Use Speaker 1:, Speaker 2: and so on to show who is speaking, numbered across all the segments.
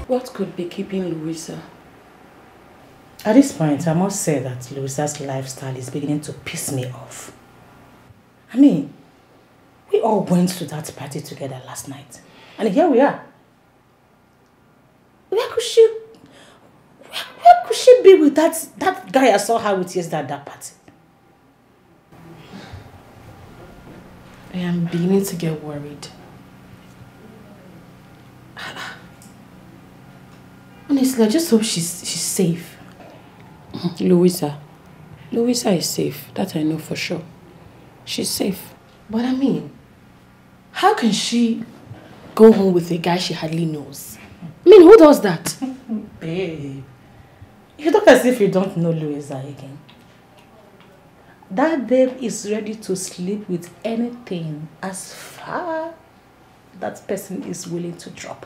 Speaker 1: What could be keeping Louisa?
Speaker 2: At this point, I must say that Louisa's lifestyle is beginning to piss me off. I mean, we all went to that party together last night. And here we are. Where could she be with that guy I saw her with yesterday at that party?
Speaker 1: I am beginning to get worried. Honestly, I just hope she's safe. Louisa is safe. That I know for sure. She's safe. But I mean, how can she go home with a guy she hardly knows? I mean, who does that?
Speaker 2: Babe, you talk as if you don't know Louisa again. That babe is ready to sleep with anything as far that person is willing to drop.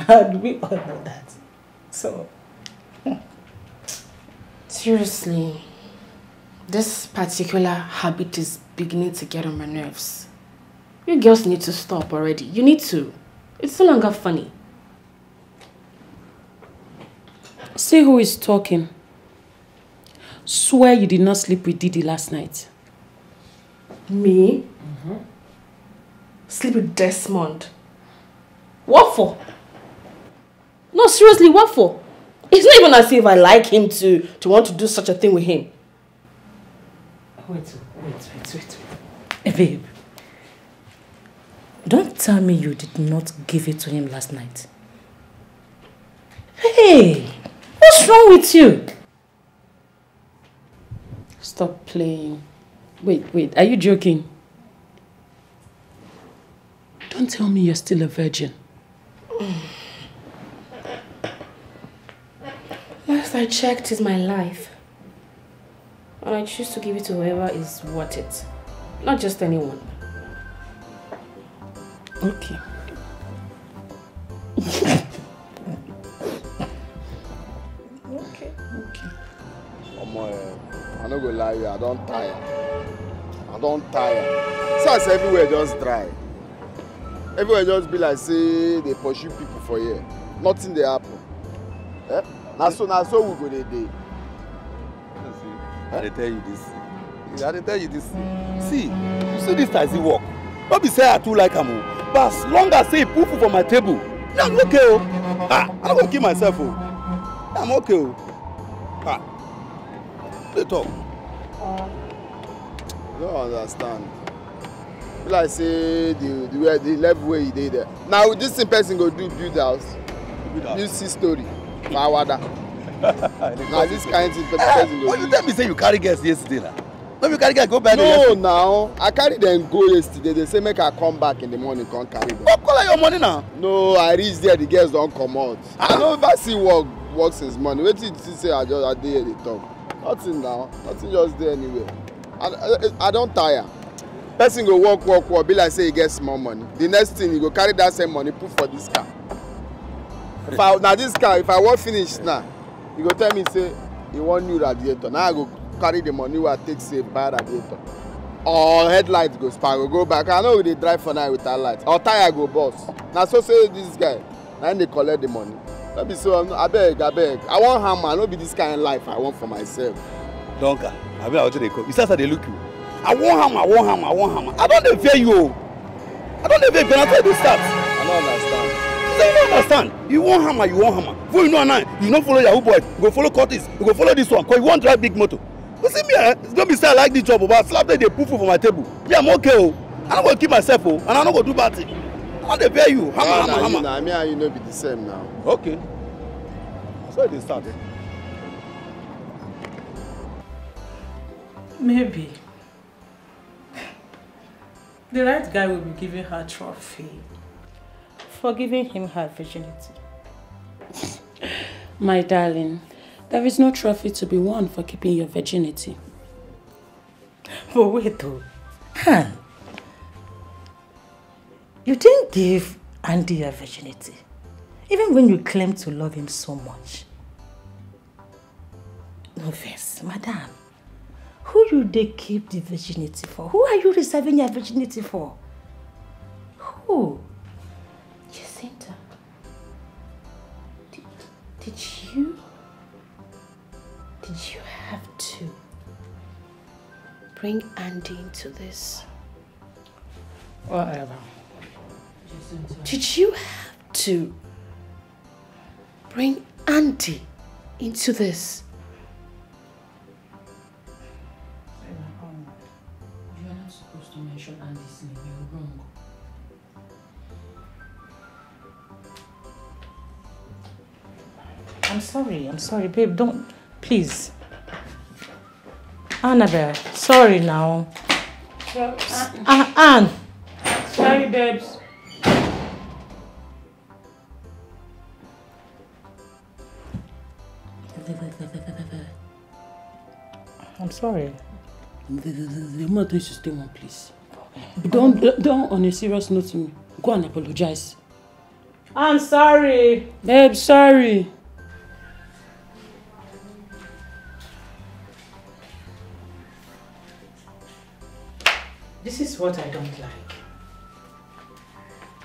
Speaker 2: And we all know that. So,
Speaker 1: seriously, this particular habit is beginning to get on my nerves. You girls need to stop already. You need to. It's no longer funny. See who is talking. Swear you did not sleep with Didi last night. Me? Sleep with Desmond. What for? No, seriously, what for? It's not even as if I like him to want to do such a thing with him.
Speaker 2: Wait. Hey, babe. Don't tell me you did not give it to him last night. Hey, what's wrong with you?
Speaker 1: Stop playing. Wait, are you joking? Don't tell me you're still a virgin. Last I checked is my life. And I choose to give it to whoever is worth it. Not just anyone. Okay. Okay.
Speaker 3: I'm not gonna lie to you, I don't tire. So as everywhere just dry. Everywhere just be like say they pursue people for here. Nothing they happen. Eh? Now so we go dey dey.
Speaker 4: I tell you this. See, you see this taxi work. Don't be say I too like am, but as long as say put food for my table, I'm okay. I'm not gonna kill myself. I'm okay. Play talk.
Speaker 3: You don't understand. Be like say the level where you dey there. Now this same person go do build house. You see story. Mawada. Now this kind of person go.
Speaker 4: What you tell me say you carry guests yesterday now? No, you carry guests go buy
Speaker 3: No, now I carry them go yesterday. They say make I come back in the morning, come carry them.
Speaker 4: What color your money now?
Speaker 3: No, I reach there, the girls don't come out. I don't ever see work since morning. Wait till you say I dey here dey talk. Nothing now. Nothing just there anyway. I don't tire. Person go work. Be like say he get small money. The next thing you go carry that same money put for this car. This car, if I want finish now, you go tell me say you want new radiator. Now I go carry the money where I take say buy radiator. Or headlight go spark, go back. I know they drive for night without light. Or tire go bust. Now so say this guy, now they collect the money. Let me so I beg. I want hammer. No be this kind of life I want for myself.
Speaker 4: Donka, I mean, they come. You start they look you. I want hammer. I don't fear you. I don't fear you. That's why they start.
Speaker 3: I don't understand.
Speaker 4: You don't understand. You want hammer. Before you know now, you don't follow Yahoo boy. You go follow Curtis. You go follow this one. Cause you want drive big motor. You see me, it's gonna be say I like this job, but slap they put food for my table. Me, I'm okay. I'm not gonna keep myself, and I'm not gonna do bad thing. I don't fear you. Hammer.
Speaker 3: Nah, me and you no be the same now.
Speaker 4: Okay. So they start.
Speaker 2: Maybe. The right guy will be giving her a trophy for giving him her virginity.
Speaker 1: My darling, there is no trophy to be won for keeping your virginity.
Speaker 2: But wait though. Han, you didn't give Andy your virginity, even when you claim to love him so much. No verse, madam. Who you they keep the virginity for? Who are you reserving your virginity for? Who?
Speaker 1: Jacinta, bring Andy into this?
Speaker 2: Whatever.
Speaker 1: Did you have to bring Andy into this?
Speaker 2: You are not supposed to mention Andy's name. You're wrong. I'm sorry, babe. Don't, please. Annabelle, sorry now. Anne.
Speaker 1: Sorry, babes.
Speaker 2: I'm sorry.
Speaker 1: The mother is to stay one, please. Don't on a serious note to me. Go and apologize.
Speaker 2: I'm sorry.
Speaker 1: Babe, sorry.
Speaker 2: This is what I don't like.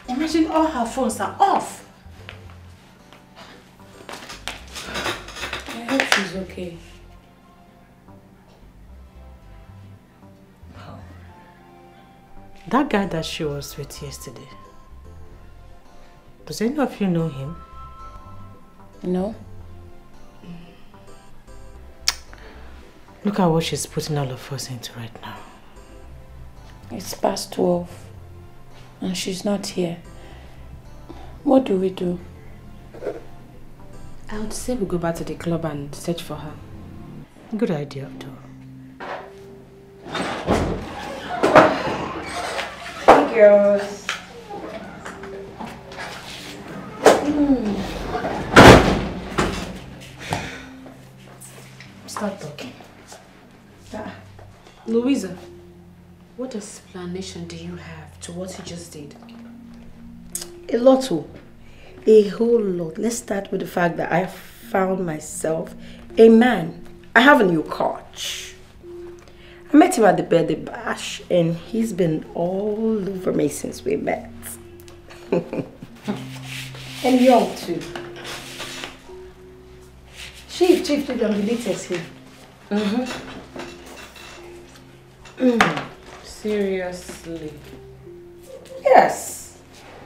Speaker 2: Imagine all her phones are off.
Speaker 1: I hope she's okay.
Speaker 2: That guy that she was with yesterday, does any of you know him?
Speaker 1: No.
Speaker 2: Look at what she's putting all of us into right now.
Speaker 1: It's past 12 and she's not here. What do we do?
Speaker 5: I would say we go back to the club and search for her.
Speaker 2: Good idea, though.
Speaker 5: Hey girls.
Speaker 2: Start talking.
Speaker 5: Louisa, what explanation do you have to what you just did?
Speaker 6: A lot, a whole lot. Let's start with the fact that I found myself a man. I have a new coach. I met him at the birthday bash and he's been all over me since we met. And young too. Chief, I'm the latest here.
Speaker 5: Seriously?
Speaker 6: Yes.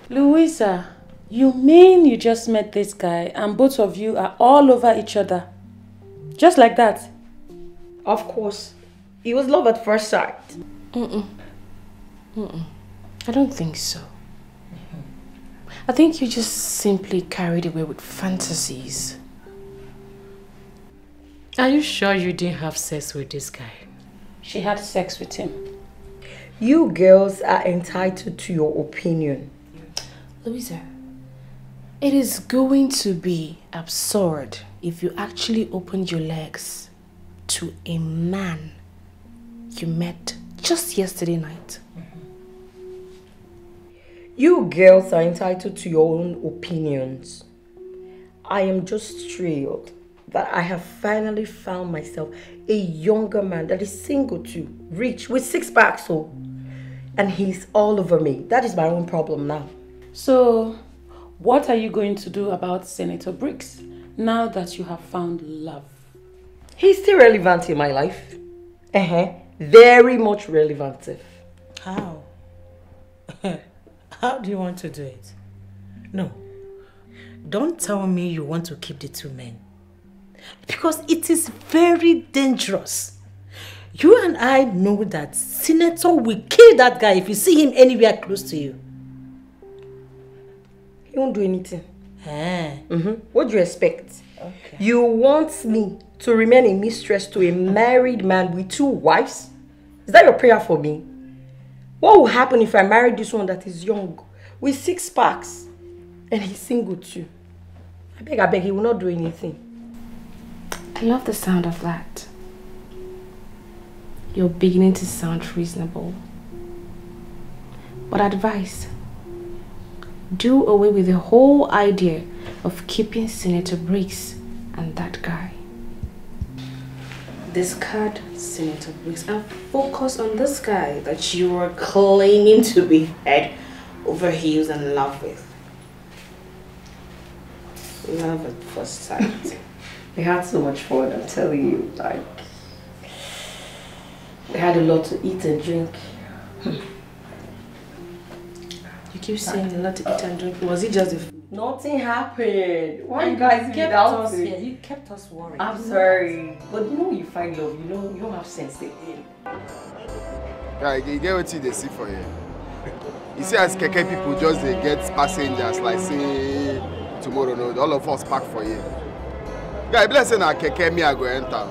Speaker 1: Louisa, you mean you just met this guy and both of you are all over each other? Just like that?
Speaker 6: Of course. It was love at first sight.
Speaker 5: I don't think so. I think you just simply carried away with fantasies.
Speaker 2: Are you sure you didn't have sex with this guy?
Speaker 1: She had sex with him.
Speaker 6: You girls are entitled to your opinion.
Speaker 5: Louisa, it is going to be absurd if you actually opened your legs to a man you met just yesterday night.
Speaker 6: You girls are entitled to your own opinions. I am just thrilled that I have finally found myself a younger man that is single too, rich, with 6 packs, and he's all over me. That is my own problem now.
Speaker 1: So, what are you going to do about Senator Briggs now that you have found love?
Speaker 6: He's still relevant in my life. Very much relevant.
Speaker 2: How? How do you want to do it? No. Don't tell me you want to keep the 2 men. Because it is very dangerous. You and I know that Senator will kill that guy if you see him anywhere close to you.
Speaker 6: He won't do anything. What do you expect? Okay. You want me to remain a mistress to a married man with 2 wives? Is that your prayer for me? What will happen if I marry this one that is young, with 6 packs, and he's single too? I beg, he will not do anything.
Speaker 5: I love the sound of that. You're beginning to sound reasonable. But advice, do away with the whole idea of keeping Senator Briggs and that guy. Discard Senator Briggs and focus on this guy that you are claiming to be head over heels in love with. Love at first sight.
Speaker 6: We had so much fun, I'm telling you, like...
Speaker 5: We had a lot to eat and drink. You keep saying a lot to eat and drink. Was it just the food?
Speaker 6: Nothing happened. Why you guys without it?
Speaker 2: You kept us worried.
Speaker 6: I'm sorry. But you know you find love, you know you don't have sense again.
Speaker 3: Yeah, you get what they see for you. You see as Keke people just they get passengers like say tomorrow no, all of us pack for you. Guy, bless say na Keke me I go enter.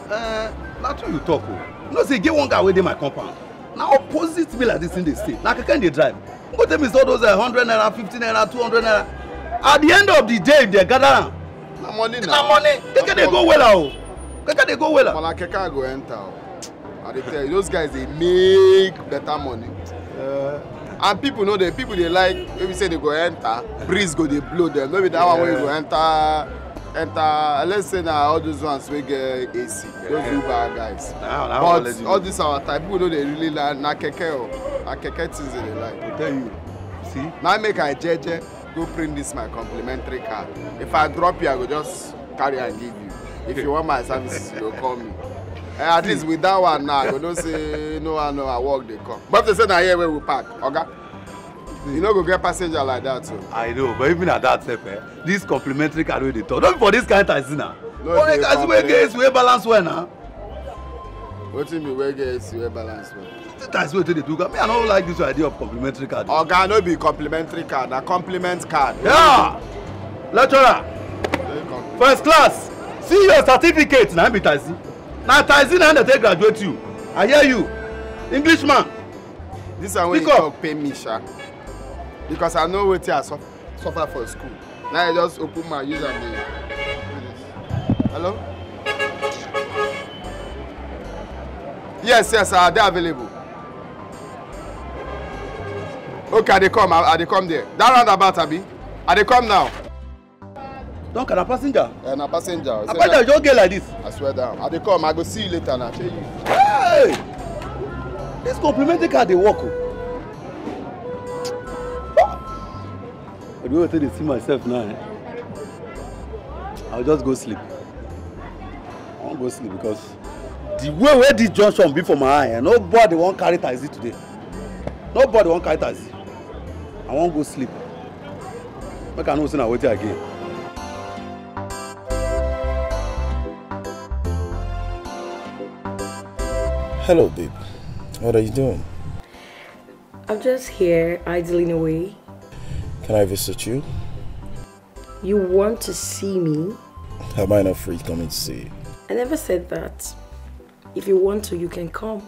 Speaker 4: That's what you talk. You know, say get one guy within my compound. Now opposite me like this in the state. Now Keke they drive. Go tell me so those 100 naira, 50 naira, 200 naira. At the end of the day, they gather.
Speaker 3: Na money now.
Speaker 4: Na money. Keke they go well. Keke they go well.
Speaker 3: But Keke go enter. I dey tell you, those guys they make better money. And people know they like maybe say they go enter, breeze go they blow them. Maybe that one where you go enter. Let's say now all those ones we get AC. Those Uber guys. But all this our type people know they really like na Keke. Na Keke things they like.
Speaker 4: I tell you. See?
Speaker 3: Now make I JJ go print this my complimentary card. If I drop you, I go just carry and give you. If you want my services, you go call me. At least with that one now, you don't say no one know I work they come. But they say now here where we park, okay? You know go get passenger like that too.
Speaker 4: I know, but even at that step, this complimentary car wey dey talk. Don't be for this kind of taxi now.
Speaker 3: No,
Speaker 4: only taxi wey get AC wey balance well now.
Speaker 3: Wetin be wey get AC wey balance well?
Speaker 4: This taxi wey dey do, me I no like this idea of complimentary card.
Speaker 3: Oga no be complimentary card, na compliment card.
Speaker 4: Yeah, lecturer, first class. See your certificate na be taxi. Na taxi na dey take graduate you. I hear you, Englishman.
Speaker 3: This one wey you talk pay me sha. Because I know wetin I suffer for school. Now I just open my use and dey. Hello? Yes, are they available? Okay, I dey come there. That roundabout abi? I dey come now.
Speaker 4: Don't carry a passenger.
Speaker 3: Na passenger.
Speaker 4: A passenger just get like this.
Speaker 3: I swear down. I dey come. I go see you later now. You.
Speaker 4: Hey! This complimentary car dey work. I don't want to see myself now. I'll just go sleep. I won't go sleep because the way where this junction be for my eye, nobody won't carry taxi today. Nobody won't carry taxi. I won't go sleep. I can't know I wait again.
Speaker 7: Hello, babe. What are you doing?
Speaker 6: I'm just here, idling away.
Speaker 7: Can I visit you?
Speaker 6: You want to see me?
Speaker 7: Am I not free coming to see you?
Speaker 6: I never said that. If you want to, you can come.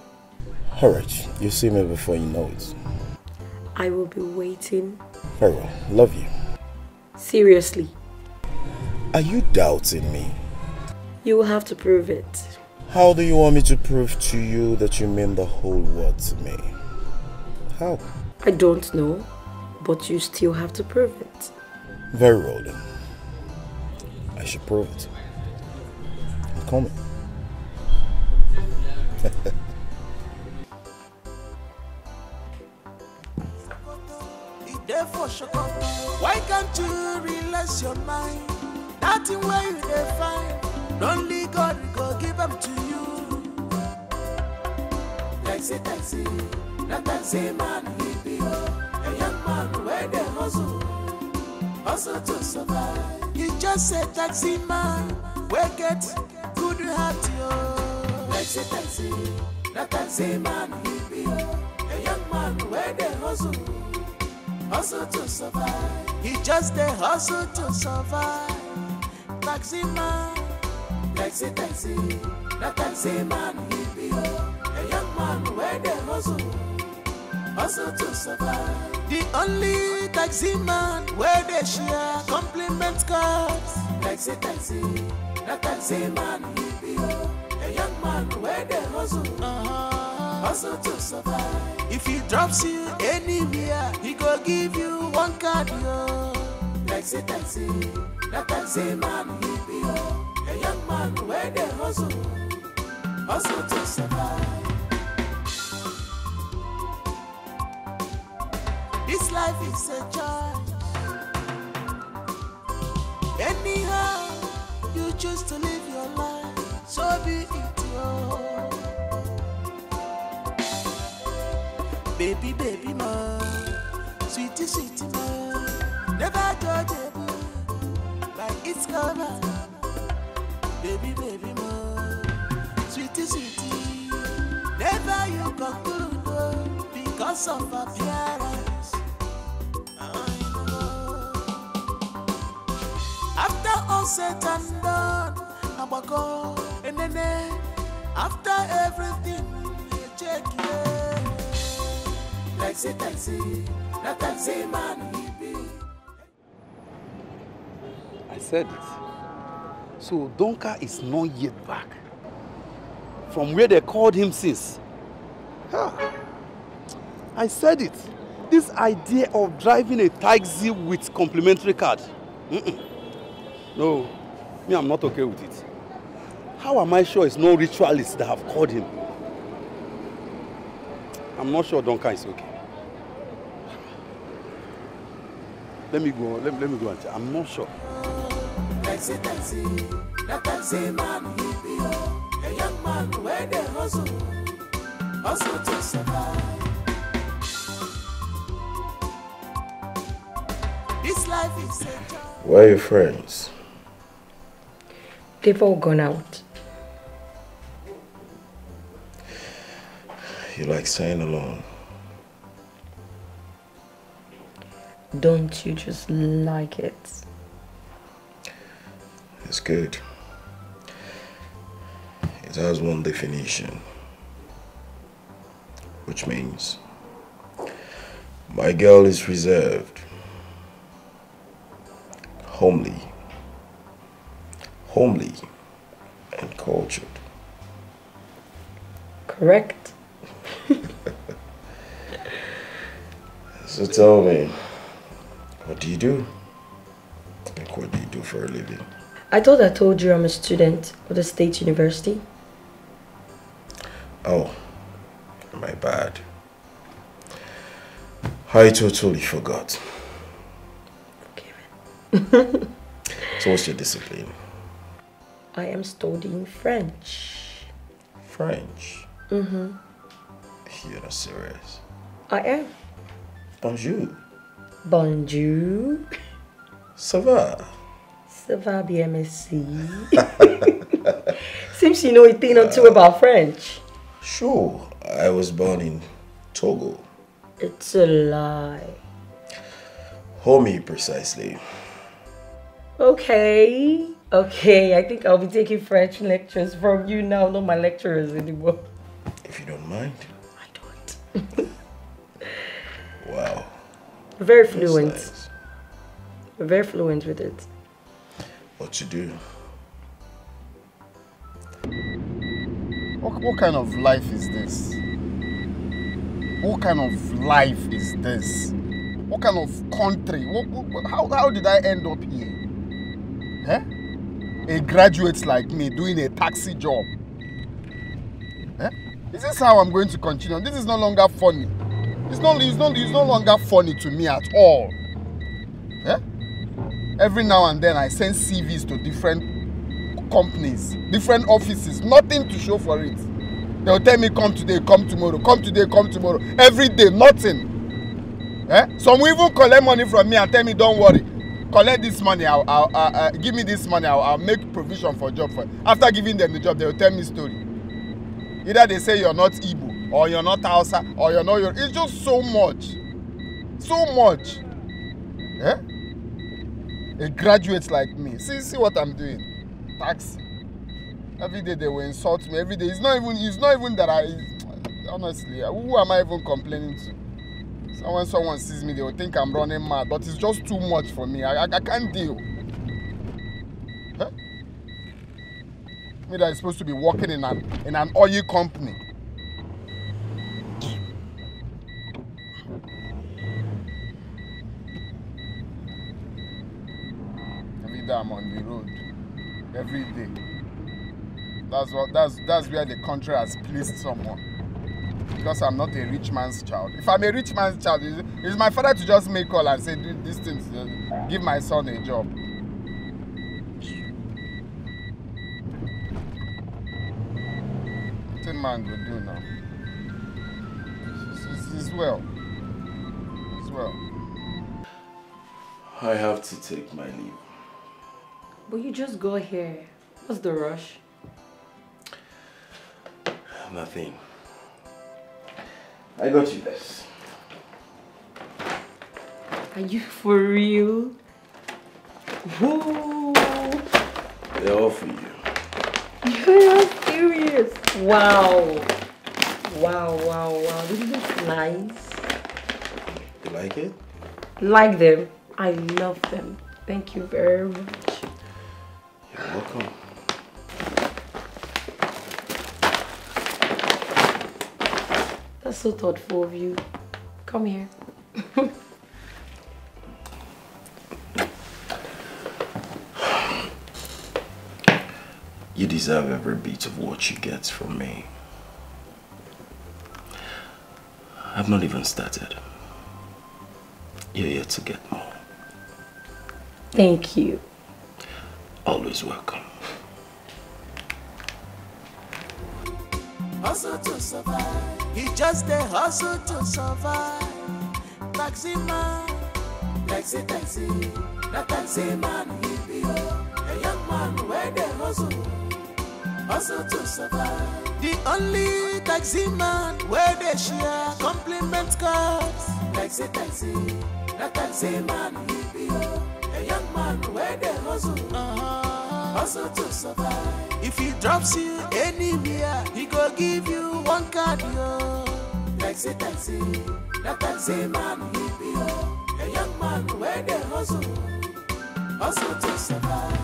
Speaker 7: Alright, you'll see me before you know it.
Speaker 6: I will be waiting.
Speaker 7: Very well. Love you.
Speaker 6: Seriously.
Speaker 7: Are you doubting me?
Speaker 6: You will have to prove it.
Speaker 7: How do you want me to prove to you that you mean the whole world to me? How?
Speaker 6: I don't know, but you still have to prove it.
Speaker 7: Very well then. I should prove it. I'm coming.
Speaker 8: Why can't you relax your mind? Nothing where you dey find. Only God will go give them to you. Taxi, not taxi man, he be a young man where they hustle to survive. He just said taxi man, where get good heart yo. Taxi, not taxi man, he be a young man where they hustle to survive. He just a hustle to survive. Taxi man, taxi, not taxi man, he be a young man where they hustle to survive. The only taxi man where they share compliment cards. Taxi, not taxi man, he be a young man where they hustle to survive. If he drops you anywhere, he go give you one card, yo. Taxi, not taxi man, he be a young man where they hustle to survive. This life is a choice. Anyhow, you choose to live your life, so be it, yo. Baby, baby, ma. Sweetie, sweetie, ma. Never judge a book by its cover. Baby, baby, ma. Sweetie, sweetie. Never you conclude because of appearance. After all said and done, Abako, and then after everything, you check it. Taxi, that taxi man he be.
Speaker 4: I said it. So Donka is not yet back from where they called him since. I said it. This idea of driving a taxi with complimentary card. No, me, I'm not okay with it. How am I sure it's no ritualists that have called him? I'm not sure Donka is okay. Let me go and check. I'm not sure.
Speaker 8: Taxi, that taxi man he be a young man where they hustle to survive. This life is a job.
Speaker 7: Where are your friends?
Speaker 6: They've all gone out.
Speaker 7: You like staying alone?
Speaker 6: Don't you just like it?
Speaker 7: It's good. It has one definition, which means my girl is reserved, homely, and cultured.
Speaker 6: Correct.
Speaker 7: So tell me, what do you do? Like, what do you do for a living?
Speaker 6: I thought I told you I'm a student of the State University.
Speaker 7: Oh, my bad. I totally forgot.
Speaker 6: Forgiven.
Speaker 7: So what's your discipline?
Speaker 6: I am studying French.
Speaker 7: French?
Speaker 6: Mm-hmm.
Speaker 7: You're not serious.
Speaker 6: I am.
Speaker 7: Bonjour.
Speaker 6: Bonjour.
Speaker 7: Ça va?
Speaker 6: Ça va bien, merci. Seems you know a thing or two about French.
Speaker 7: Sure. I was born in Togo.
Speaker 6: It's a lie.
Speaker 7: Homie, precisely.
Speaker 6: Okay. I think I'll be taking French lectures from you now, not my lecturers anymore.
Speaker 7: If you don't mind.
Speaker 6: I don't.
Speaker 7: Wow.
Speaker 6: Very fluent.
Speaker 7: Nice.
Speaker 6: Very fluent with it.
Speaker 7: What you do?
Speaker 3: What kind of life is this? What kind of life is this? What kind of country? How did I end up here? Eh? A graduate like me doing a taxi job. Eh? Is this how I'm going to continue? This is no longer funny. It's no longer funny to me at all. Eh? Every now and then I send CVs to different companies, different offices, nothing to show for it. They'll tell me come today, come tomorrow, come today, come tomorrow. Every day, nothing. Eh? Some will even collect money from me and tell me, don't worry. Collect this money, give me this money, I'll make provision for a job for you. After giving them the job, they'll tell me story. Either they say you're not Igbo, or you're not Hausa, or you're not... It's just so much. So much. Eh? A graduate like me. See what I'm doing. Taxi. Every day they will insult me. Every day. It's not even that honestly, who am I even complaining to? So when someone sees me, they will think I'm running mad. But it's just too much for me. I can't deal. Huh? Me that is supposed to be working in an oil company. Every day I'm on the road. Every day. That's where the country has placed someone. Because I'm not a rich man's child. If I'm a rich man's child, it's my father to just make call and say, do these things, give my son a job. What a man will do now? It's well. It's well.
Speaker 7: I have to take my leave.
Speaker 6: But you just go here. What's the rush?
Speaker 7: Nothing. I got you this.
Speaker 6: Are you for real? Whoa!
Speaker 7: They're all for you.
Speaker 6: You're not serious. Wow. Wow. This is nice.
Speaker 7: You like it?
Speaker 6: Like them. I love them. Thank you very much.
Speaker 7: You're welcome.
Speaker 6: That's so thoughtful of you. Come here.
Speaker 7: You deserve every bit of what you get from me. I've not even started. You're yet to get more.
Speaker 6: Thank you.
Speaker 7: Always welcome.
Speaker 8: Hustle to survive. He just a hustle to survive. Taxi man, taxi. The taxi man, he be a young man where they hustle to survive. The only taxi man where they share compliment cards. Taxi. The taxi man, he be a young man where they hustle to survive. If he drops you anywhere, he go give you one card, yo. Taxi, the taxi man, he be a young man where they hustle to survive.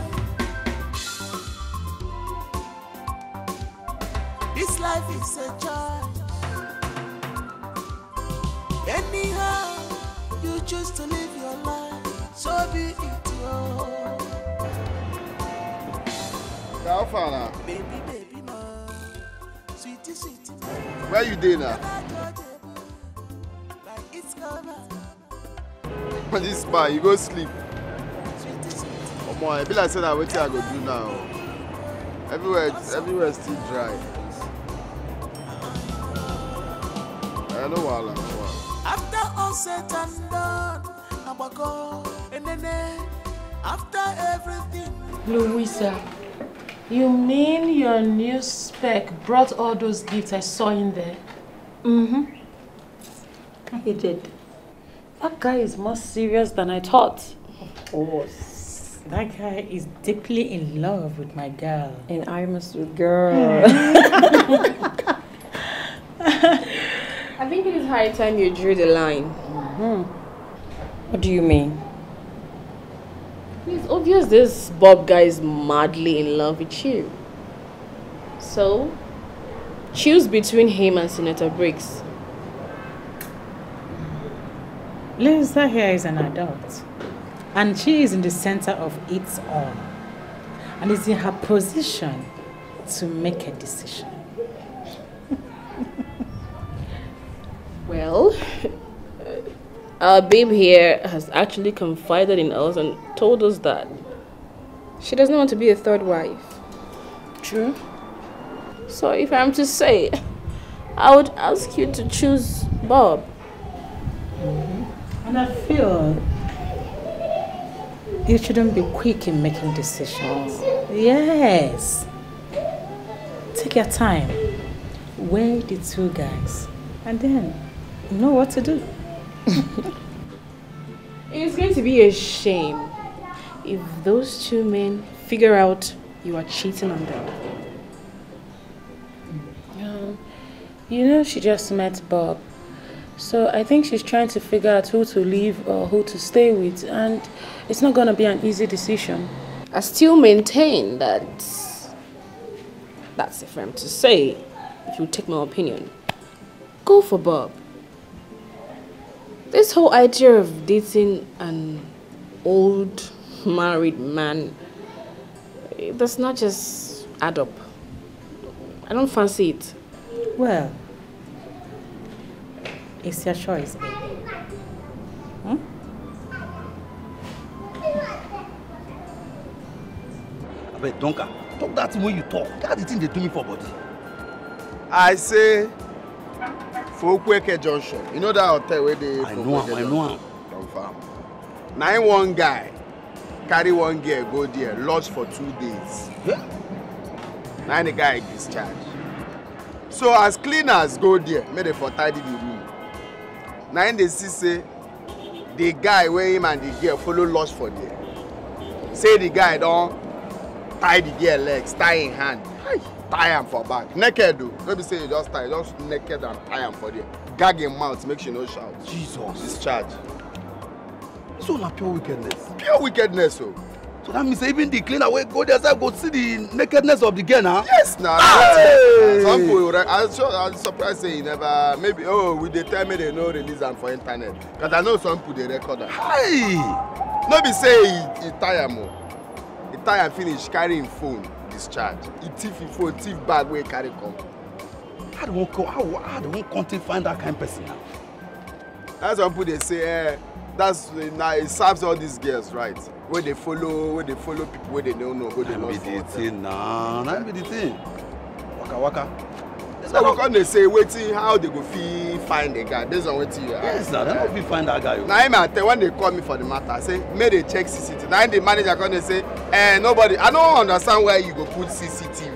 Speaker 8: This life is a choice. Anyhow, you choose to live your life, so be it, yo.
Speaker 3: How far now?
Speaker 8: Baby, man. Sweetie, man.
Speaker 3: Where you dey now?
Speaker 8: Like it's gonna.
Speaker 3: On this bar, you go sleep. Oh boy, I feel like saying that what I go do now. Everywhere still dry. I know what.
Speaker 8: After all said and done, I'm a go. And then after everything.
Speaker 1: Louisa, you mean your new spec brought all those gifts I saw in there?
Speaker 6: Mm-hmm. He did.
Speaker 1: That guy is more serious than I thought.
Speaker 6: Of course.
Speaker 2: That guy is deeply in love with my girl.
Speaker 6: And I'm a sweet girl. I think it is high time you drew the line.
Speaker 1: Mm-hmm.
Speaker 6: What do you mean? It's obvious this Bob guy is madly in love with you. So, choose between him and Senator Briggs.
Speaker 2: Lisa here is an adult. And she is in the center of it all. And it's in her position to make a decision.
Speaker 6: Well, our babe here has actually confided in us and told us that she doesn't want to be a third wife.
Speaker 1: True.
Speaker 6: So if I'm to say, I would ask you to choose Bob.
Speaker 2: And I feel you shouldn't be quick in making decisions. Yes. Take your time. Weigh the two guys. And then know what to do.
Speaker 6: It's going to be a shame if those two men figure out you are cheating on them.
Speaker 1: You know, she just met Bob. So I think she's trying to figure out who to leave or who to stay with. And it's not going to be an easy decision.
Speaker 6: I still maintain that that's if I'm to say, if you take my opinion, go for Bob. This whole idea of dating an old married man, it does not just add up. I don't fancy it.
Speaker 2: Well, it's your choice, baby.
Speaker 4: But Donka, talk that thing when you talk. That's the thing they do me for body.
Speaker 3: I say, For Okweke Junction. You know that hotel where they...
Speaker 4: I know him.
Speaker 3: Confirm. Now one guy carry one girl go there, lodge for 2 days.
Speaker 4: Yeah.
Speaker 3: Now the guy discharged. So as cleaners go there, make they for tidy the room. Now they see say the guy where him and the girl follow lodge for there. Say the guy don't tie the girl legs, tie in hand. Tie him for back. Naked though. Maybe say you just tie, just naked and tie him for there. Gag him mouth, make sure no shout.
Speaker 4: Jesus.
Speaker 3: Discharge.
Speaker 4: So na pure wickedness.
Speaker 3: Pure wickedness, oh.
Speaker 4: So that means even the cleaner will go there, go see the nakedness of the girl now.
Speaker 3: Yes, now. Hey! Some people, I'm surprised say he never. Maybe with the time they no release them for internet. Because I know some people they record that.
Speaker 4: Hey!
Speaker 3: No be say he tire more. He tire finish carrying phone discharge. He thief his phone, thief bag where he carry come.
Speaker 4: How do one country find that kind of person now?
Speaker 3: That's some people they say. That's now it serves all these girls, right? Where they follow people where they don't know, where they not
Speaker 4: be the thing now. That be the thing. Waka.
Speaker 3: So when they say waiting, how they go find the guy based on what you are.
Speaker 4: Yes, now they don't fit find that guy.
Speaker 3: Now when they call me for the matter, I say may they check CCTV. Now the manager come they say, nobody. I don't understand where you go put CCTV.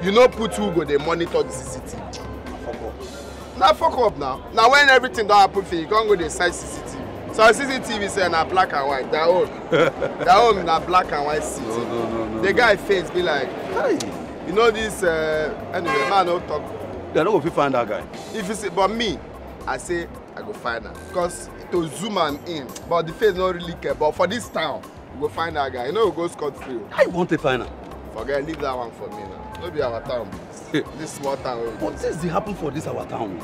Speaker 3: You know put who go they monitor the CCTV.
Speaker 4: Fuck up.
Speaker 3: Now fuck up now. Now when everything don't happen for you, can't go they side CCTV. So CCTV say na black and white. Their own na black and white CCTV.
Speaker 4: No.
Speaker 3: The guy face be like,
Speaker 4: hey,
Speaker 3: you know this. Anyway, man, no talk.
Speaker 4: They don't go find that guy.
Speaker 3: If you say, but me, I say I go find her because to zoom am in. But the face not really care. But for this town, we go find that guy. You know, we go scot free.
Speaker 4: I want to find her.
Speaker 3: Forget, leave that one for me now. No be our town, please. This small town.
Speaker 4: What things dey happen for this our town?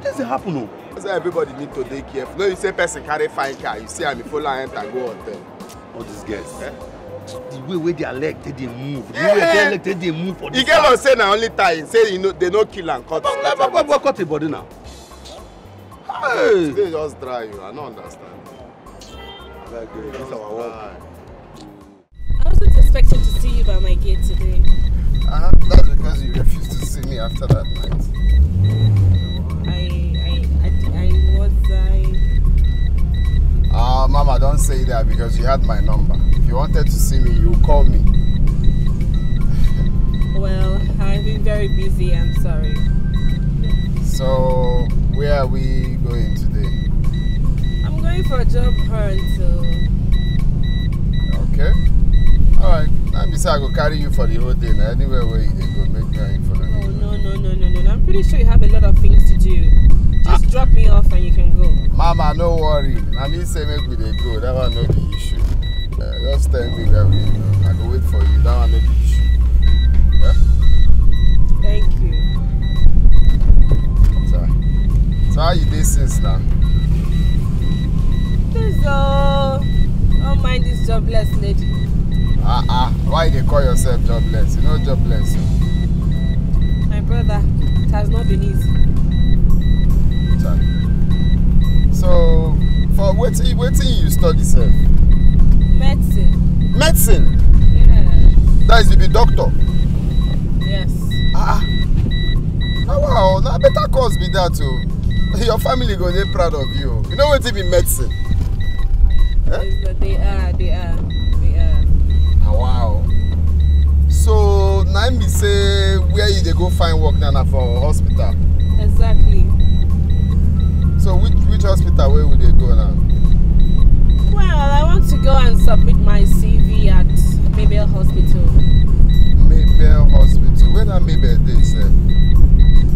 Speaker 4: Things dey happen, no.
Speaker 3: So everybody need to be careful. No, you say person carry fine car, you see I'm follow enter go hotel.
Speaker 4: All these girls. Eh? The way where their leg they move. The way their leg they move for this.
Speaker 3: You get what say na only time. Say you know they no kill and cut.
Speaker 4: What cut the body now? Hey.
Speaker 3: They just dry you. I don't understand.
Speaker 4: Like this is our work.
Speaker 5: I wasn't expecting to see you by my gate today.
Speaker 3: That's because you refused to see me after that night. Mama, don't say that because you had my number. If you wanted to see me, you call me.
Speaker 5: Well, I've been very busy, I'm sorry.
Speaker 3: So, where are we going today?
Speaker 5: I'm going for a job hunt, so...
Speaker 3: Okay. Alright. Let me say I go carry you for the whole day. Now, anywhere where you go, make me follow me.
Speaker 5: Oh, no. I'm pretty sure you have a lot of things to do. Just drop me off and you can go.
Speaker 3: Mama, no worry. I mean, say make we dey go. That one no the issue. Just tell me where we go. I go wait for you. That one no the issue. Yeah?
Speaker 5: Thank you.
Speaker 3: So how you dey since now?
Speaker 5: Don't mind this jobless lady.
Speaker 3: Why they call yourself jobless? You know jobless.
Speaker 5: My brother, it has not been easy.
Speaker 3: So, for waiting you study, sir?
Speaker 5: Medicine.
Speaker 3: Medicine?
Speaker 5: Yeah.
Speaker 3: That is to be doctor?
Speaker 5: Yes.
Speaker 3: Oh, wow, now better course be that too. Your family go dey proud of you. You know what it be medicine?
Speaker 5: Yes, they are.
Speaker 3: Oh, wow. So, now me say where you dey go find work now for hospital?
Speaker 5: Exactly.
Speaker 3: So which hospital where would they go now?
Speaker 5: Well, I want to go and submit my CV at Mabel Hospital.
Speaker 3: Mabel Hospital? Where that Mabel they said?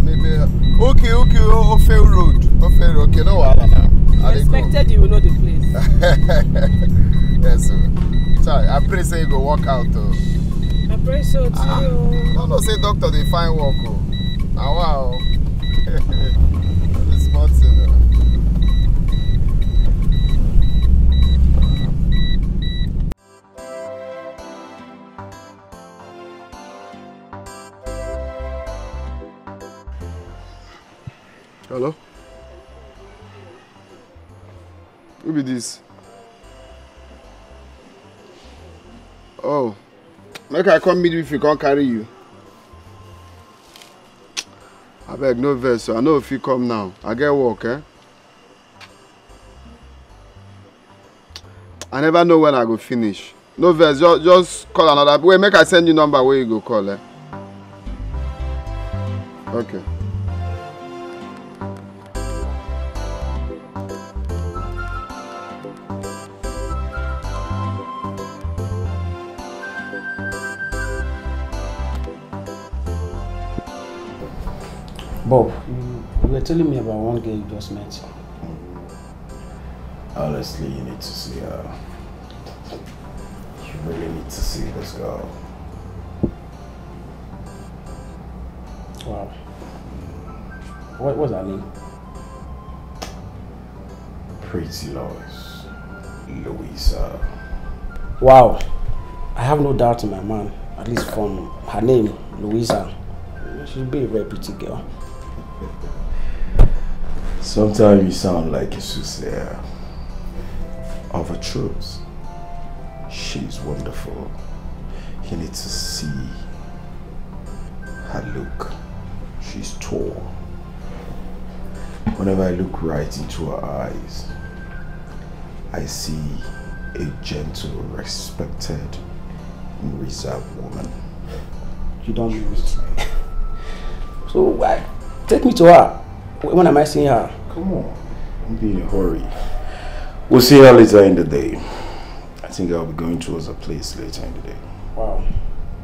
Speaker 3: Mabel. Okay, Ofe Road. Ofe Road. Okay, no wahala now.
Speaker 5: I expected you will know the place.
Speaker 3: Yes, sir. Sorry, I pray say you go work out though.
Speaker 5: I pray so too.
Speaker 3: No, say doctor they find work. Wow. It's smart thing. Hello? Who be this? Oh, make I come meet you if you can't carry you. I beg no verse, so I know if you come now. I get work, eh? I never know when I go finish. No verse, just call another. Wait, make I send you number where you go call, eh? Okay.
Speaker 9: Bob, you were telling me about one girl you just met.
Speaker 7: Honestly, you need to see her. You really need to see this girl.
Speaker 9: Wow. What was her name?
Speaker 7: Pretty Lois. Louisa.
Speaker 9: Wow. I have no doubt in my mind, at least from her name, Louisa. She'll be a very pretty girl.
Speaker 7: Sometimes you sound like a soothsayer. Of a truth, she's wonderful. You need to see her look. She's tall. Whenever I look right into her eyes, I see a gentle, respected, and reserved woman.
Speaker 9: You don't mean it. So why? Take me to her. When am I seeing her?
Speaker 7: Come on, don't be in a hurry. We'll see her later in the day. I think I'll be going towards a place later in the day.
Speaker 9: Wow,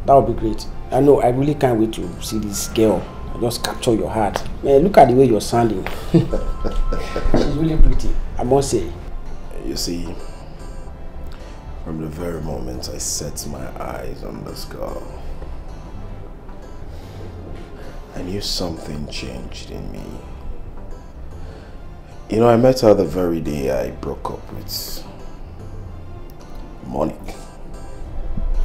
Speaker 9: that would be great. I know, I really can't wait to see this girl. I just capture your heart. Man, look at the way you're sounding. She's really pretty, I must say.
Speaker 7: You see, from the very moment I set my eyes on this girl, I knew something changed in me. You know, I met her the very day I broke up with Monique.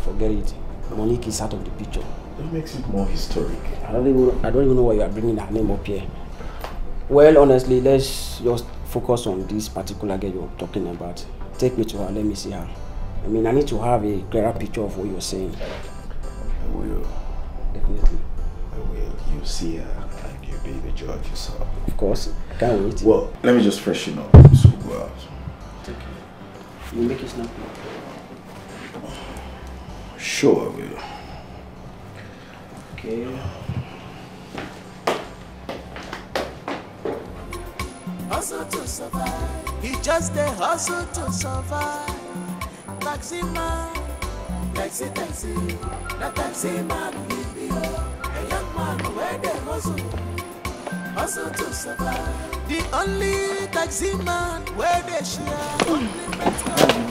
Speaker 9: Forget it. Monique is out of the picture.
Speaker 7: That makes it more historic.
Speaker 9: I don't even know why you are bringing her name up here. Well, honestly, let's just focus on this particular girl you're talking about. Take me to her. Let me see her. I mean, I need to have a clearer picture of what you're saying.
Speaker 7: I will.
Speaker 9: Definitely.
Speaker 7: I will. You'll see her and you'll be the judge yourself.
Speaker 9: Of course. I can't wait.
Speaker 7: Well, let me just freshen up so we'll go out.
Speaker 9: Take care. You make it snappy.
Speaker 7: Sure I will.
Speaker 9: Okay.
Speaker 8: Hustle to survive. He just a hustle to survive. Taxi man, taxi. The taxi man will be a young man where they hustle to survive. The only taxi man where they share.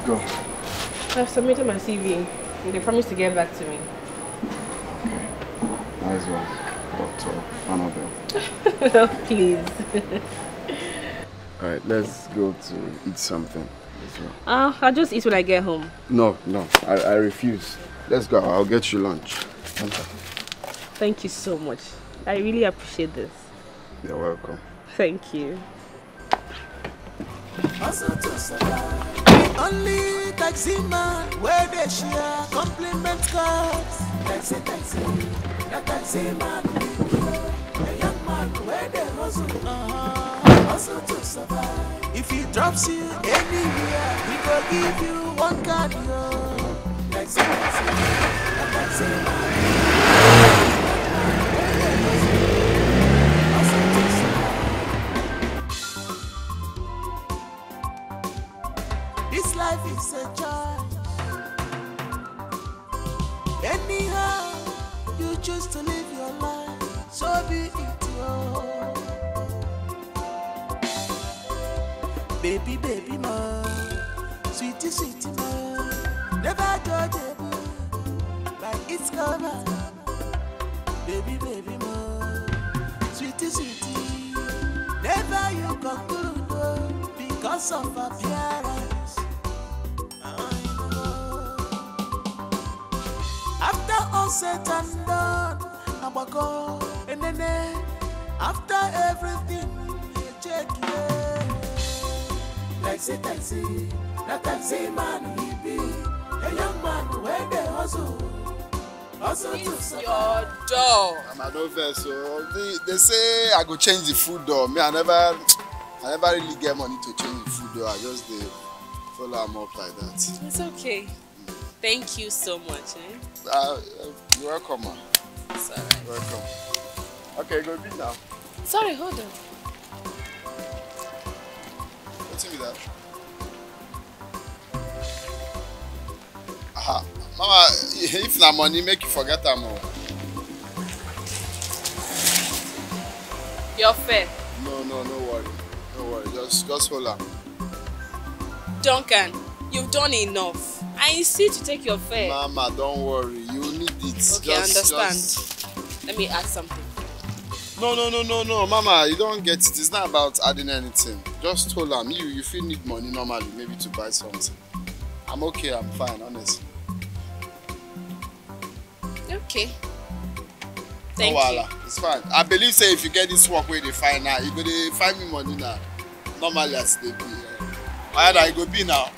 Speaker 3: Go.
Speaker 5: I've submitted my CV. They promised to get back to me.
Speaker 3: Okay. Nice one, Dr. Annabelle.
Speaker 5: No, please.
Speaker 3: Alright, let's go to eat something as well.
Speaker 5: I'll just eat when I get home.
Speaker 3: No, I refuse. Let's go, I'll get you lunch.
Speaker 5: Thank you so much. I really appreciate this.
Speaker 3: You're welcome.
Speaker 5: Thank you.
Speaker 8: Hustle to survive. Only taxi man where they share compliment cards. Taxi. The taxi man, a young man where they hustle to survive. If he drops you anywhere, he will give you one card. Taxi, the taxi man. This life is a choice. Anyhow you choose to live your life, so be it. Baby man, sweetie man, never judge a book by its cover. Baby man, sweetie, never you conclude because of appearance. After all said and done, I'm a go, and then after everything, you check taxi, the taxi man he be a young man where they hustle It's
Speaker 1: your door.
Speaker 3: I don't feel so. They say I go change the food door. Me, I never really get money to change the food door. I just follow them up like that.
Speaker 1: It's okay. Thank you so much.
Speaker 3: You're welcome, man.
Speaker 1: It's alright.
Speaker 3: You're welcome. Okay, go be now.
Speaker 1: Sorry, hold on.
Speaker 3: What's with that? Aha. Mama, if na money, make you forget them.
Speaker 1: You're fair.
Speaker 3: No worry. No worry. Just hold on.
Speaker 1: Duncan, you've done enough. I insist to take your fare.
Speaker 3: Mama, don't worry. You need it.
Speaker 1: Okay, I understand. Let me add something.
Speaker 3: No, Mama, you don't get it. It's not about adding anything. Just hold on. You feel need money normally, maybe to buy something. I'm okay. I'm fine, honestly.
Speaker 1: Okay. Thank you.
Speaker 3: It's fine. I believe say if you get this work where they find now, you go to find me money now. Normally as they be. I go be now.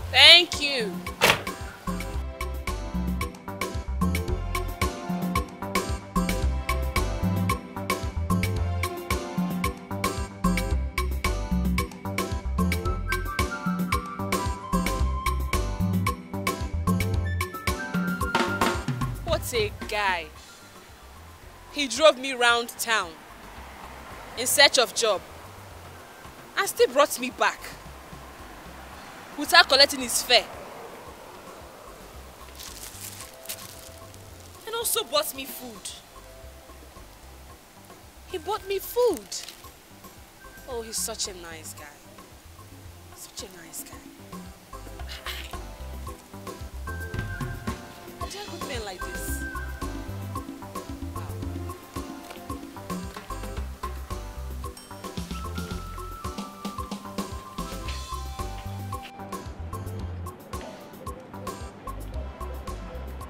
Speaker 1: Thank you. What a guy. He drove me round town in search of job and still brought me back without collecting his fare. And also bought me food. He bought me food. Oh, he's such a nice guy. Such a nice guy. Are there good men like this?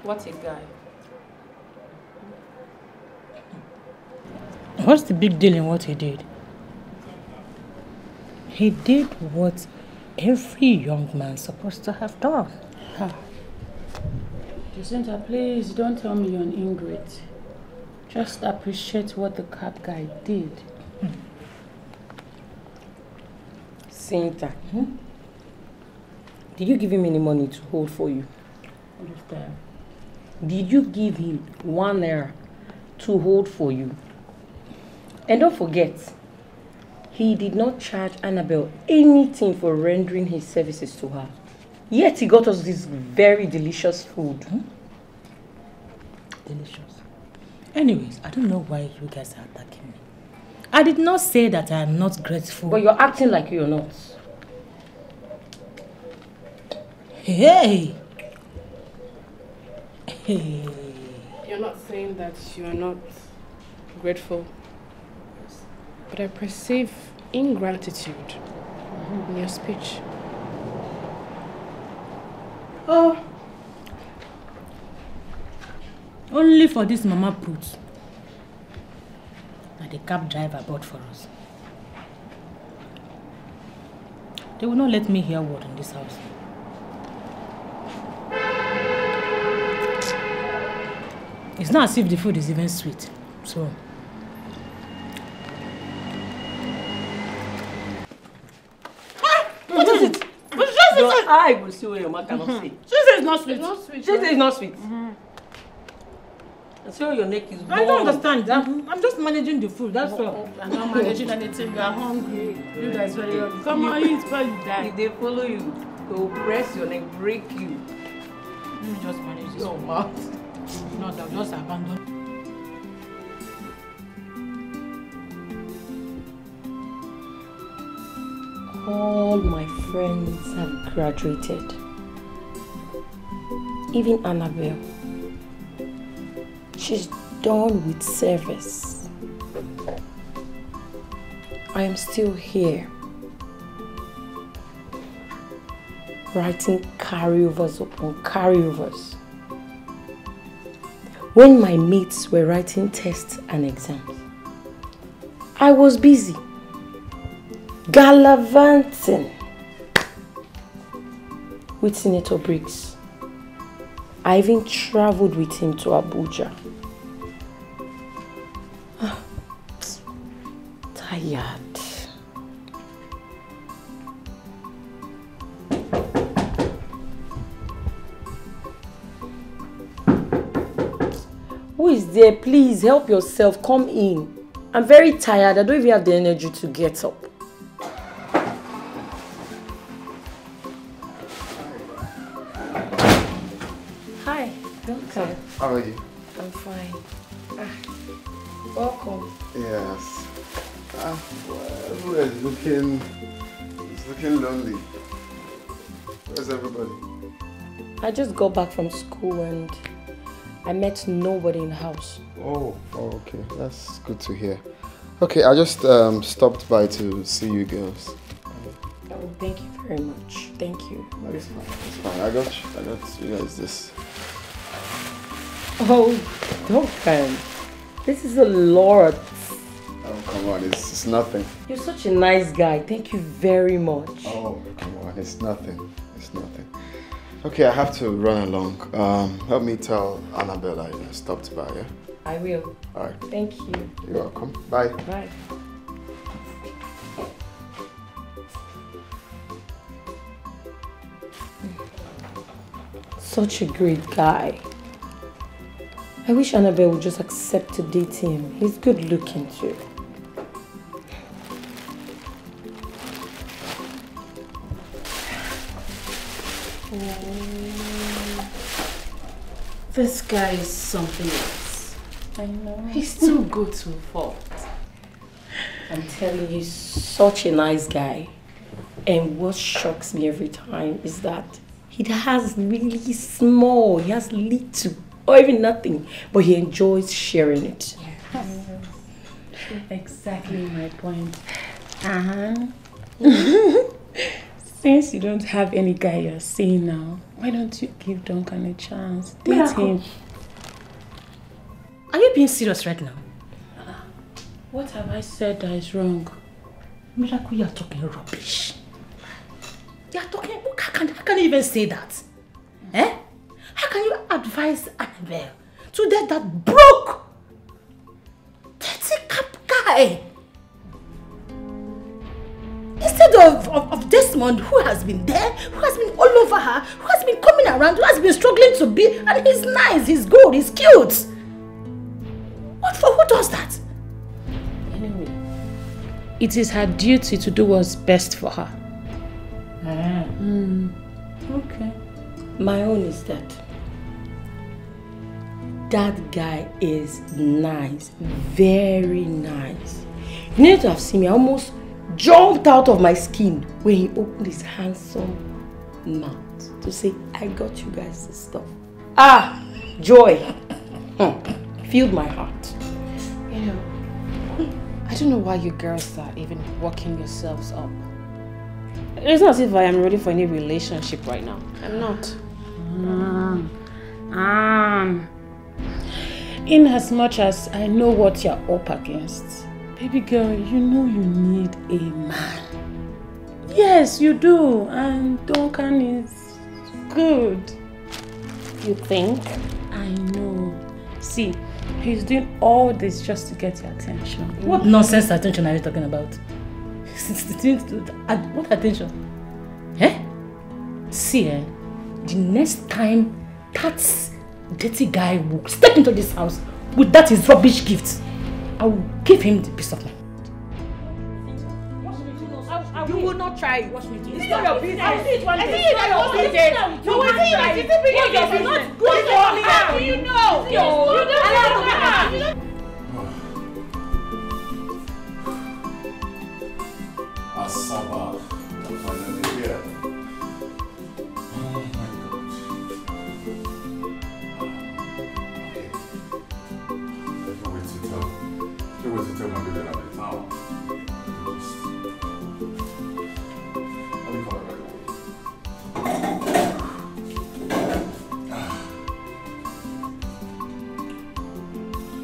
Speaker 2: What a guy. What's the big deal in what he did? He did what every young man's supposed to have done.
Speaker 1: Jacinta, please don't tell me you're an ingrate. Just appreciate what the cab guy did.
Speaker 6: Jacinta, did you give him any money to hold for you?
Speaker 1: Understand?
Speaker 6: Did you give him 1 naira to hold for you? And don't forget, he did not charge Annabelle anything for rendering his services to her. Yet he got us this very delicious food.
Speaker 2: Delicious. Anyways, I don't know why you guys are attacking me. I did not say that I am not grateful.
Speaker 6: But you're acting like you're not.
Speaker 2: Hey!
Speaker 1: You're not saying that you are not grateful, but I perceive ingratitude in your speech.
Speaker 2: Oh, only for this mama put that the cab driver bought for us. They will not let me hear word in this house. It's not as if the food is even sweet, so.
Speaker 6: What is it? Your eye will see what your mouth cannot see.
Speaker 2: She says it's not sweet.
Speaker 6: It's not sweet. She says it's not sweet. And so your neck is warm.
Speaker 2: I don't understand. I'm just managing the food, that's all. I'm not managing anything. We are hungry. You guys very hungry. Come on, eat before you die.
Speaker 6: If they follow you, they will press your neck, break you.
Speaker 2: Let me just manage this your mouth. No, they'll just abandon.
Speaker 6: All my friends have graduated. Even Annabelle. She's done with service. I am still here. Writing carryovers upon carryovers. When my mates were writing tests and exams, I was busy gallivanting.
Speaker 5: with Senator Briggs. I even traveled with him to Abuja. Tired. Who is there? Please help yourself. Come in. I'm very tired. I don't even have the energy to get up. Hi, Doctor.
Speaker 3: How are you?
Speaker 5: I'm fine. Welcome.
Speaker 3: Yes. Everywhere is looking lonely. Where's everybody?
Speaker 5: I just got back from school and I met nobody in the house.
Speaker 3: Oh, okay. That's good to hear. Okay, I just stopped by to see you girls.
Speaker 5: Oh, thank you very much. Thank you.
Speaker 3: It's fine. It's fine. I got you guys this.
Speaker 5: Oh, don't come. This is a lot.
Speaker 3: Oh, come on. It's nothing.
Speaker 5: You're such a nice guy. Thank you very much.
Speaker 3: Oh, come on. It's nothing. It's nothing. Okay, I have to run along. Help me tell Annabella I stopped by, yeah?
Speaker 5: I will.
Speaker 3: All right.
Speaker 5: Thank you.
Speaker 3: You're welcome. Bye.
Speaker 5: Bye. Such a great guy. I wish Annabelle would just accept to date him. He's good looking too. This guy is something else.
Speaker 2: I know.
Speaker 5: He's too good to fault. I'm telling you, he's such a nice guy. And what shocks me every time is that he has really small, he has little, or even nothing, but he enjoys sharing it.
Speaker 2: Yes. Exactly my point. Since you don't have any guy you're seeing now, why don't you give Duncan a chance? Date him.
Speaker 6: Are you being serious right now?
Speaker 2: What have I said that is wrong?
Speaker 6: Miracle, you're talking rubbish. You're talking... How can you even say that? Eh? How can you advise Annabelle to date that broke, dirty cap guy? Instead of Desmond, who has been there, who has been all over her, who has been coming around, who has been struggling to be, and he's nice, he's good, he's cute. What for? Who does that?
Speaker 2: Anyway, it is her duty to do what's best for her.
Speaker 5: Okay. My own is that guy is nice, very nice. You need to have seen me. I almost jumped out of my skin when he opened his handsome mouth to say, I got you guys this stuff. Joy. Filled my heart.
Speaker 1: You know, I don't know why you girls are even working yourselves up. It's not as if I am ready for any relationship right now. I'm not.
Speaker 2: In as much as I know what you're up against, baby girl, you know you need a man. Yes, you do. And Duncan is good.
Speaker 1: You think?
Speaker 2: I know. See, he's doing all this just to get your attention.
Speaker 6: What nonsense attention are you talking about? What attention? Eh? See, the next time that dirty guy will step into this house with that his rubbish gift, I will give him the piece of mind.
Speaker 5: You will not try it. Watch me do it.
Speaker 6: It's not your business.
Speaker 5: I'll do it one day.
Speaker 6: It's not your business.
Speaker 5: No, wait, it's not good for me. How do you know? You don't know.
Speaker 7: Asaba, I'm finally here. Oh my God. Okay. I can't wait to tell my baby that I'm in town. Let me call her right away.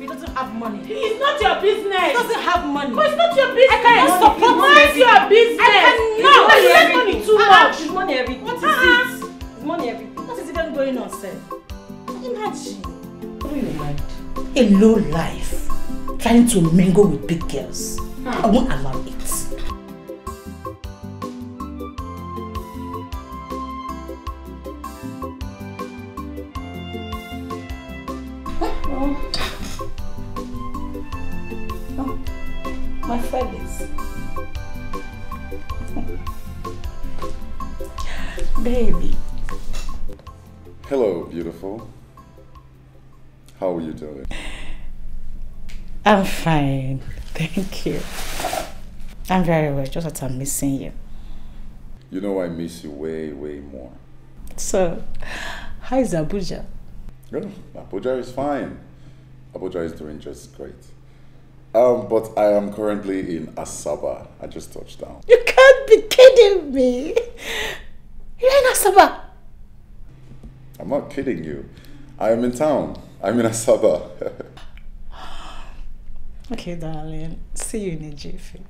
Speaker 6: He doesn't have money.
Speaker 2: It's not your business.
Speaker 6: He doesn't have money.
Speaker 2: But it's not your business.
Speaker 6: I cannot support
Speaker 2: It's your business.
Speaker 6: I cannot.
Speaker 2: You spend money too much.
Speaker 6: Money everything.
Speaker 2: What is it?
Speaker 6: money, everything.
Speaker 2: What is even going on, sir? Imagine. What do you mind? A low life. Trying to mingle with big girls. I won't allow it. My Felix. Baby.
Speaker 7: Hello, beautiful. How are you doing?
Speaker 2: I'm fine. Thank you. I'm very well, just that I'm missing you.
Speaker 7: You know I miss you way, way more.
Speaker 2: So, how is Abuja?
Speaker 7: Good. Abuja is fine. Abuja is doing just great. But I am currently in Asaba. I just touched down.
Speaker 2: You can't be kidding me. You're in Asaba.
Speaker 7: I'm not kidding you. I am in town. I'm in Asaba.
Speaker 2: Okay, darling. See you in a jiffy.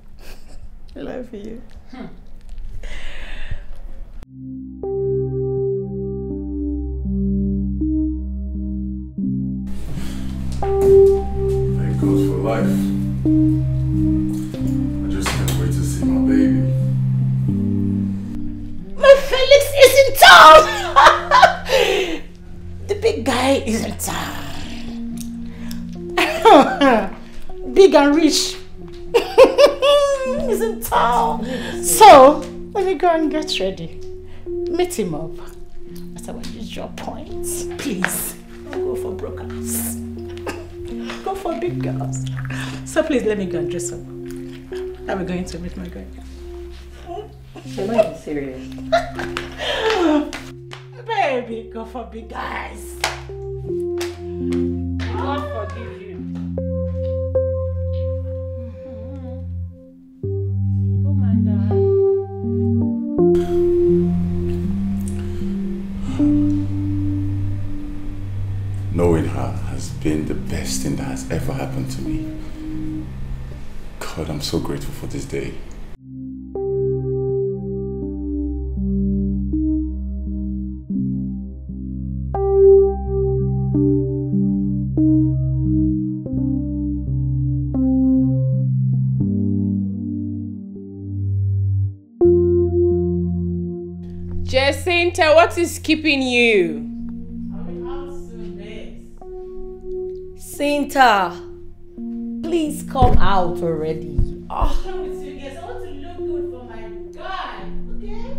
Speaker 2: I love you.
Speaker 7: Thank God for life. I just can't wait to see my baby.
Speaker 2: My Felix is in town! The big guy is in town. Big and rich. He's in town. So, let me go and get ready. Meet him up. At our usual points. Please, don't go for brokers. Go for big girls. So please let me go and dress up. I'm going to meet my guy.
Speaker 6: You're not even serious.
Speaker 2: Baby, go for big guys. God forgive you. Oh my God.
Speaker 7: Knowing her has been the best thing that has ever happened to me. God, I'm so grateful for this day.
Speaker 1: Jacinta, what is keeping you?
Speaker 6: Cinta, please come out already.
Speaker 2: Come with you guys. I want to look good for my guy, okay?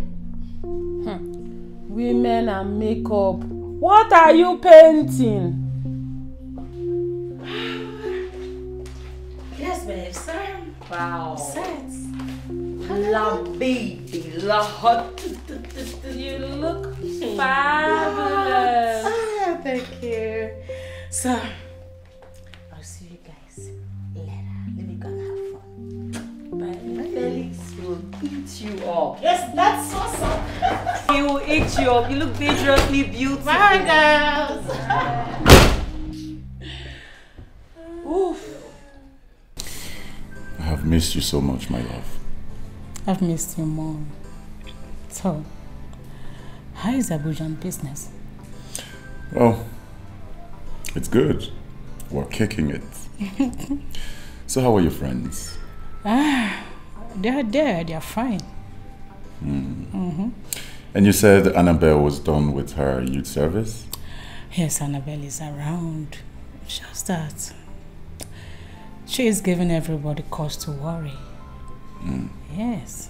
Speaker 1: Women and makeup. What are you painting?
Speaker 2: Yes, babe, sir.
Speaker 6: Wow.
Speaker 2: Sets.
Speaker 6: La baby, la hot.
Speaker 1: You look fabulous.
Speaker 2: Ah, thank you. So, I'll see you guys later. Let me go and have fun.
Speaker 6: But Felix will eat you up.
Speaker 2: Yes, that's awesome.
Speaker 6: He will eat you up. You look dangerously beautiful.
Speaker 2: Bye, girls.
Speaker 6: Oof.
Speaker 7: I have missed you so much, my love.
Speaker 2: I've missed you more. So, how is Abujan business?
Speaker 7: Well, it's good. We're kicking it. So how are your friends?
Speaker 2: They're there. They're fine.
Speaker 7: And you said Annabelle was done with her youth service?
Speaker 2: Yes, Annabelle is around. Just that she is giving everybody cause to worry. Yes.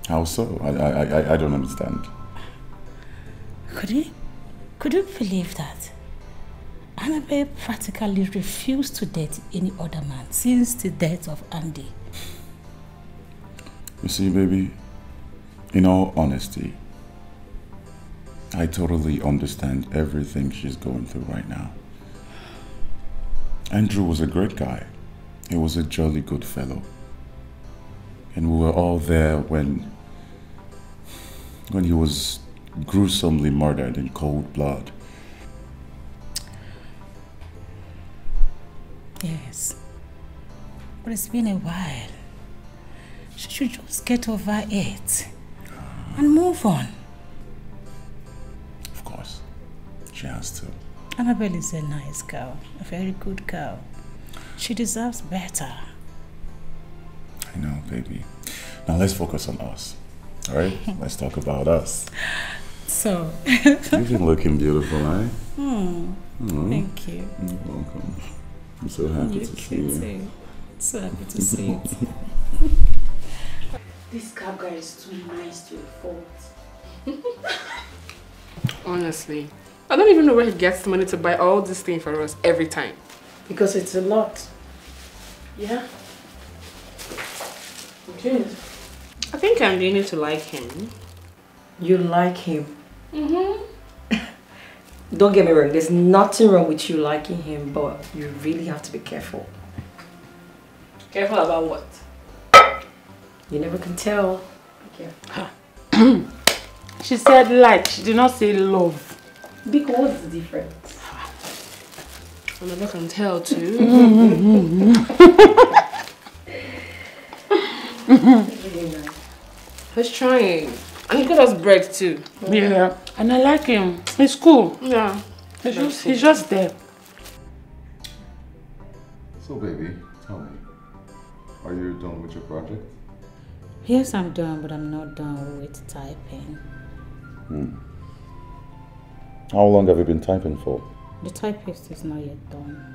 Speaker 7: How so? I don't understand.
Speaker 2: Could you believe that? Annabelle practically refused to date any other man since the death of Andy.
Speaker 7: You see, baby, in all honesty, I totally understand everything she's going through right now. Andrew was a great guy. He was a jolly good fellow. And we were all there when he was gruesomely murdered in cold blood.
Speaker 2: Yes. But it's been a while. She should just get over it and move on.
Speaker 7: Of She has to.
Speaker 2: Annabelle is a nice girl, a very good girl. She deserves better.
Speaker 7: I know, baby. Now let's focus on us. All right? Let's talk about us.
Speaker 2: So.
Speaker 7: You've been looking beautiful, eh?
Speaker 2: Thank you.
Speaker 7: You're welcome. I'm so happy to see you.
Speaker 2: Too. So happy to see you.
Speaker 1: This cab guy is too nice to a fault.
Speaker 5: Honestly, I don't even know where he gets the money to buy all this thing for us every time.
Speaker 1: Because it's a lot. Yeah. Okay.
Speaker 5: I think I'm beginning to like him.
Speaker 6: You like him?
Speaker 5: Mm-hmm.
Speaker 6: Don't get me wrong, there's nothing wrong with you liking him, but you really have to be careful.
Speaker 5: Careful about what?
Speaker 6: You never can tell. Be careful.
Speaker 1: She said like, she did not say love.
Speaker 6: Because what's the difference?
Speaker 5: I never can tell too. He's trying. And he got us bread too.
Speaker 1: Yeah. And I like him. He's cool.
Speaker 5: Yeah.
Speaker 1: He's just there.
Speaker 7: So, baby, tell me. Are you done with your project?
Speaker 2: Yes, I'm done, but I'm not done with typing.
Speaker 7: How long have you been typing for?
Speaker 2: The typist is not yet done.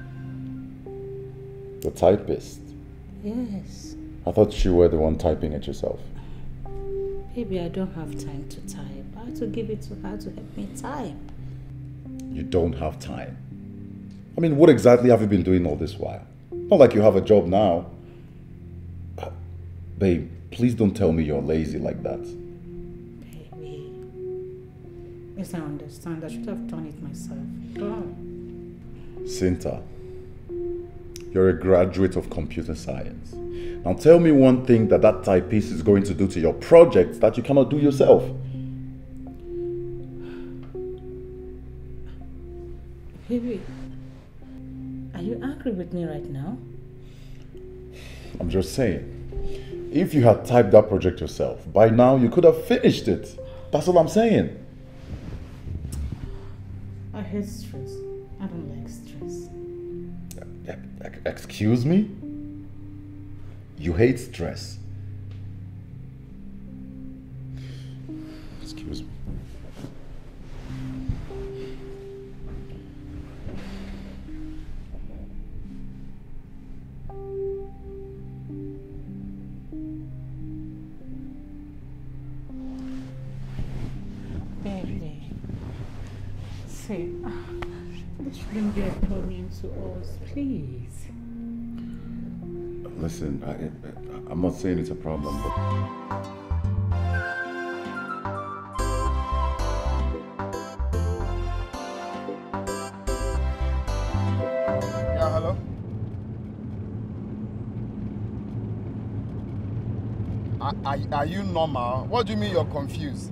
Speaker 7: The typist?
Speaker 2: Yes.
Speaker 7: I thought you were the one typing it yourself.
Speaker 2: Baby, I don't have time to type. I have to give it to her to help me type.
Speaker 7: You don't have time. I mean, what exactly have you been doing all this while? Not like you have a job now. Babe, please don't tell me you're lazy like that.
Speaker 2: Baby. Yes, I understand. I should have done it myself.
Speaker 7: Cinta, you're a graduate of computer science. Now tell me one thing that typist is going to do to your project that you cannot do yourself.
Speaker 2: Baby, are you angry with me right now?
Speaker 7: I'm just saying, if you had typed that project yourself, by now you could have finished it. That's all I'm saying.
Speaker 2: I hate stress. I don't like stress.
Speaker 7: Excuse me? You hate stress? Excuse me.
Speaker 2: Baby, see, this shouldn't be a problem to us, please.
Speaker 7: Listen, I'm not saying it's a problem, but...
Speaker 3: Yeah, hello? Are you normal? What do you mean you're confused?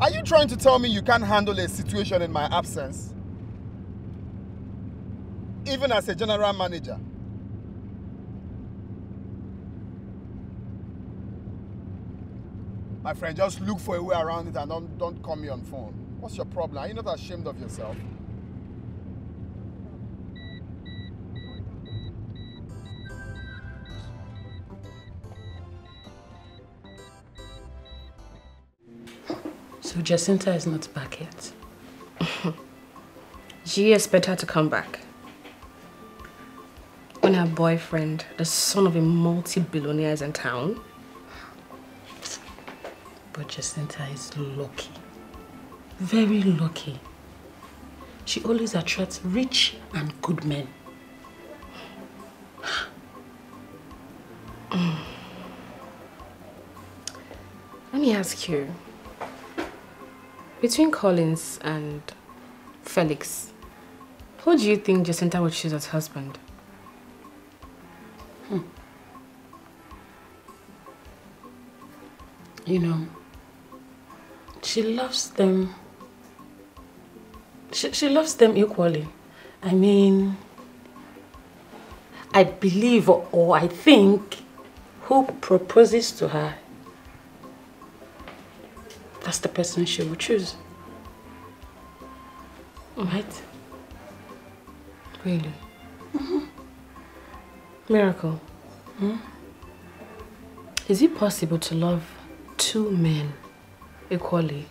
Speaker 3: Are you trying to tell me you can't handle a situation in my absence? Even as a general manager? My friend, just look for a way around it and don't call me on phone. What's your problem? Are you not ashamed of yourself?
Speaker 1: So Jacinta is not back yet?
Speaker 5: She expects her to come back when her boyfriend, the son of a multi-billionaire, is in town.
Speaker 1: But Jacinta is lucky. Very lucky. She always attracts rich and good men.
Speaker 5: Let me ask you, between Collins and Felix, who do you think Jacinta would choose as husband?
Speaker 1: You know, she loves them. She loves them equally. I mean, I believe or I think who proposes to her, that's the person she will choose. Right?
Speaker 5: Really? Miracle. Is it possible to love two men equally?